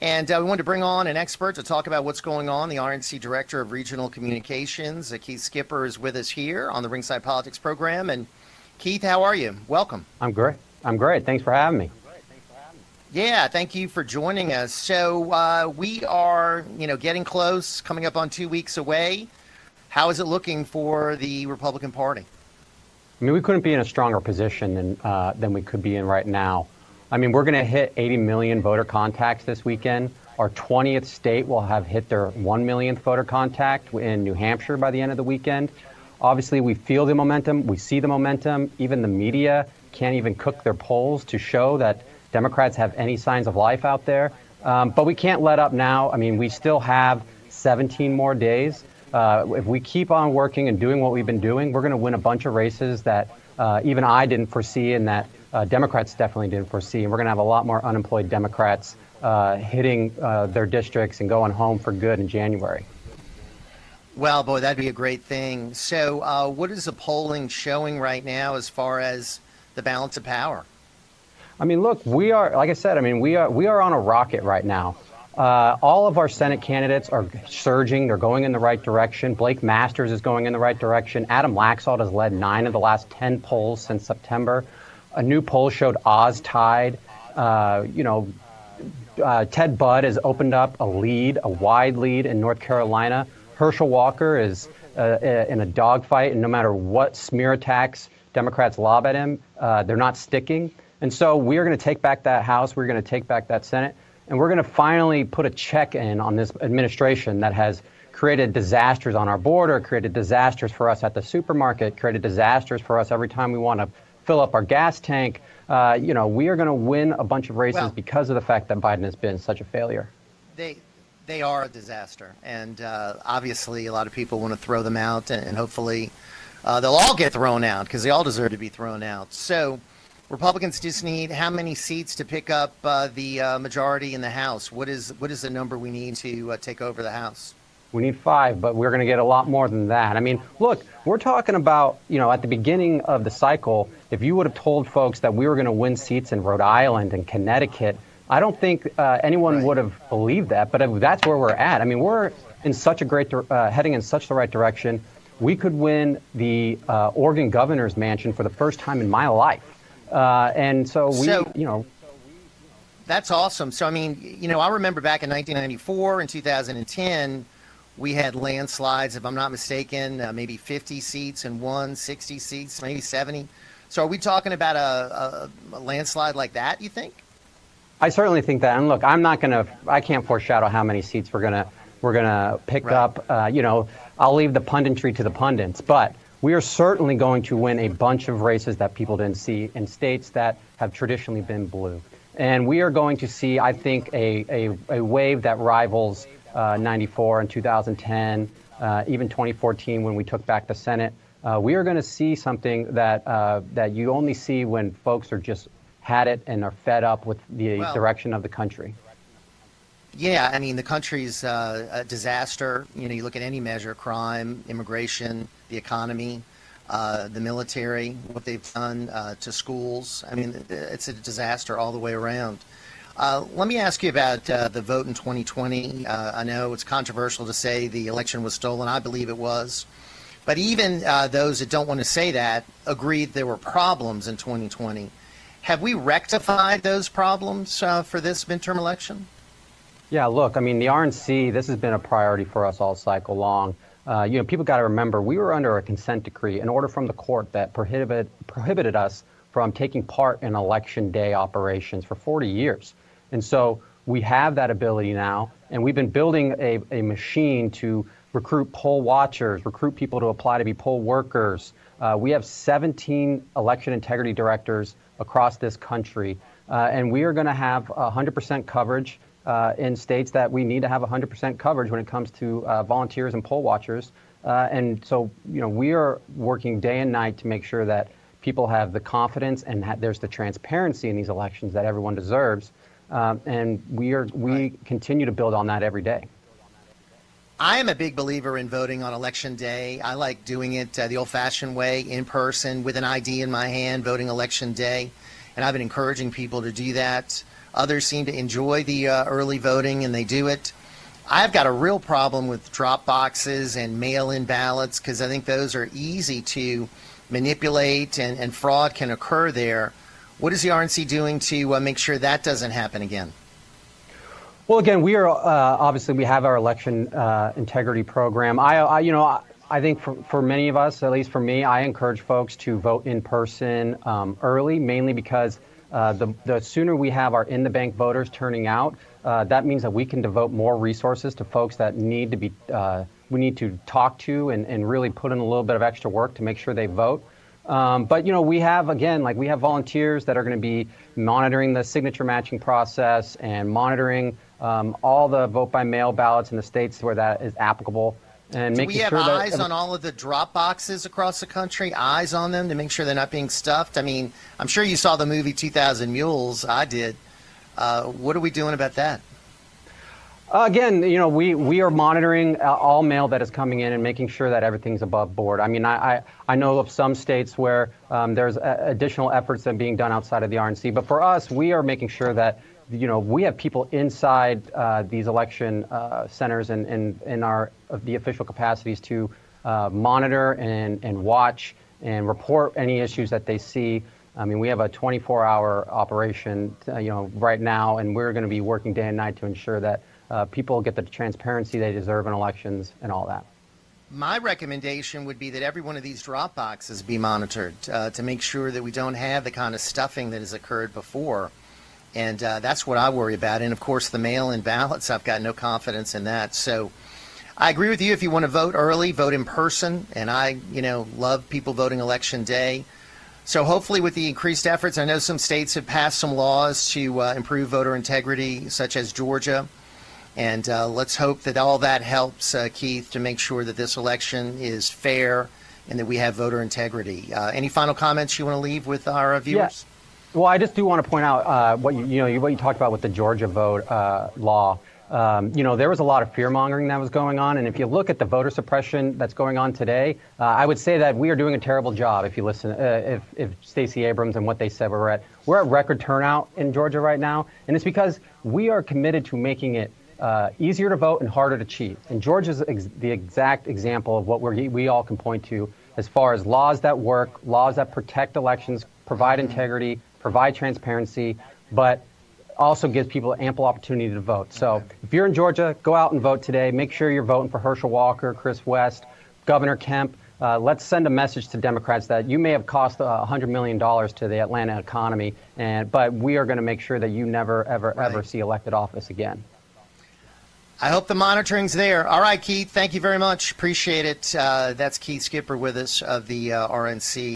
And we wanted to bring on an expert to talk about what's going on. The RNC Director of Regional Communications, Keith Schipper, is with us here on the Ringside Politics program. And Keith, how are you? Welcome. I'm great. I'm great. Thanks for having me. Yeah, thank you for joining us. So we are, getting close, coming up on 2 weeks away. How is it looking for the Republican Party? I mean, we couldn't be in a stronger position than we could be in right now. I mean, we're going to hit 80 million voter contacts this weekend. Our 20th state will have hit their 1 millionth voter contact in New Hampshire by the end of the weekend. Obviously, we feel the momentum. We see the momentum. Even the media can't even cook their polls to show that Democrats have any signs of life out there. But we can't let up now. I mean, we still have 17 more days. If we keep on working and doing what we've been doing, we're going to win a bunch of races that even I didn't foresee and that Democrats definitely didn't foresee. And we're going to have a lot more unemployed Democrats hitting their districts and going home for good in January. Well, boy, that'd be a great thing. So what is the polling showing right now as far as the balance of power? I mean, look, we are, like I said, I mean, we are on a rocket right now. All of our Senate candidates are surging. They're going in the right direction. Blake Masters is going in the right direction. Adam Laxalt has led 9 of the last 10 polls since September. A new poll showed Oz tied. Ted Budd has opened up a wide lead in North Carolina. Herschel Walker is in a dogfight, and no matter what smear attacks Democrats lob at him, they're not sticking. And so we are going to take back that House. We're going to take back that Senate. And we're going to finally put a check in on this administration that has created disasters on our border, created disasters for us at the supermarket, created disasters for us every time we want to fill up our gas tank. We are going to win a bunch of races because of the fact that Biden has been such a failure. They are a disaster. And obviously, a lot of people want to throw them out. And hopefully they'll all get thrown out because they all deserve to be thrown out. So Republicans just need how many seats to pick up the majority in the House? What is the number we need to take over the House? We need 5, but we're going to get a lot more than that. I mean, look, we're talking about, at the beginning of the cycle, if you would have told folks that we were going to win seats in Rhode Island and Connecticut, I don't think anyone would have believed that. But that's where we're at. I mean, we're in such a great heading in such the right direction. We could win the Oregon governor's mansion for the first time in my life. And so that's awesome. So, I mean, I remember back in 1994 and 2010, we had landslides, if I'm not mistaken, maybe 50 seats and 60 seats, maybe 70. So are we talking about a landslide like that, you think? I certainly think that. And look, I can't foreshadow how many seats we're gonna pick up. I'll leave the punditry to the pundits, but we are certainly going to win a bunch of races that people didn't see in states that have traditionally been blue. And we are going to see, I think, a wave that rivals 94 and 2010, even 2014 when we took back the Senate. We are going to see something that you only see when folks are just had it and are fed up with the direction of the country. Yeah, I mean, the country's a disaster. You look at any measure, crime, immigration, the economy, the military, what they've done to schools. I mean, it's a disaster all the way around. Let me ask you about the vote in 2020. I know it's controversial to say the election was stolen. I believe it was. But even those that don't want to say that agreed there were problems in 2020. Have we rectified those problems for this midterm election? Yeah, look, I mean, the RNC, this has been a priority for us all cycle long. People got to remember, we were under a consent decree, an order from the court that prohibited us from taking part in election day operations for 40 years. And so we have that ability now, and we've been building a machine to recruit poll watchers, recruit people to apply to be poll workers. We have 17 election integrity directors across this country, and we are going to have 100% coverage in states that we need to have 100% coverage when it comes to volunteers and poll watchers. And so, we are working day and night to make sure that people have the confidence and there's the transparency in these elections that everyone deserves. And we continue to build on that every day. I am a big believer in voting on Election Day. I like doing it the old-fashioned way, in person, with an ID in my hand, voting Election Day. And I've been encouraging people to do that. Others seem to enjoy the early voting, and they do it. I've got a real problem with drop boxes and mail-in ballots because I think those are easy to manipulate and fraud can occur there. What is the RNC doing to make sure that doesn't happen again? Well, again, we are obviously we have our election integrity program. I think for many of us, at least for me, I encourage folks to vote in person early, mainly because the sooner we have our in-the-bank voters turning out, that means that we can devote more resources to folks that need to be we need to talk to and really put in a little bit of extra work to make sure they vote. But we have, again, we have volunteers that are going to be monitoring the signature matching process and monitoring all the vote by mail ballots in the states where that is applicable. And Do making we have sure eyes that on all of the drop boxes across the country, eyes on them to make sure they're not being stuffed? I mean, I'm sure you saw the movie 2000 Mules. I did. What are we doing about that? Again, we are monitoring all mail that is coming in and making sure that everything's above board. I mean, I know of some states where there's additional efforts that are being done outside of the RNC, but for us, we are making sure that we have people inside these election centers and in the official capacities to monitor and watch and report any issues that they see. I mean, we have a 24-hour operation, right now, and we're going to be working day and night to ensure that people get the transparency they deserve in elections and all that. My recommendation would be that every one of these drop boxes be monitored to make sure that we don't have the kind of stuffing that has occurred before. And that's what I worry about. And, of course, the mail-in ballots, I've got no confidence in that. So I agree with you. If you want to vote early, vote in person. And I, love people voting Election Day. So hopefully with the increased efforts, I know some states have passed some laws to improve voter integrity, such as Georgia. And let's hope that all that helps, Keith, to make sure that this election is fair and that we have voter integrity. Any final comments you want to leave with our viewers? Yeah. Well, I just do want to point out what you talked about with the Georgia vote law. There was a lot of fear mongering that was going on, and if you look at the voter suppression that's going on today, I would say that we are doing a terrible job. If you listen, if Stacey Abrams and what they said, we're at record turnout in Georgia right now, and it's because we are committed to making it easier to vote and harder to cheat. And Georgia's the exact example of what we all can point to as far as laws that work, laws that protect elections, provide integrity, provide transparency, but also gives people ample opportunity to vote. So if you're in Georgia, go out and vote today. Make sure you're voting for Herschel Walker, Chris West, Governor Kemp. Let's send a message to Democrats that you may have cost $100 million to the Atlanta economy, but we are going to make sure that you never, ever see elected office again. I hope the monitoring's there. All right, Keith, thank you very much. Appreciate it. That's Keith Schipper with us of the RNC.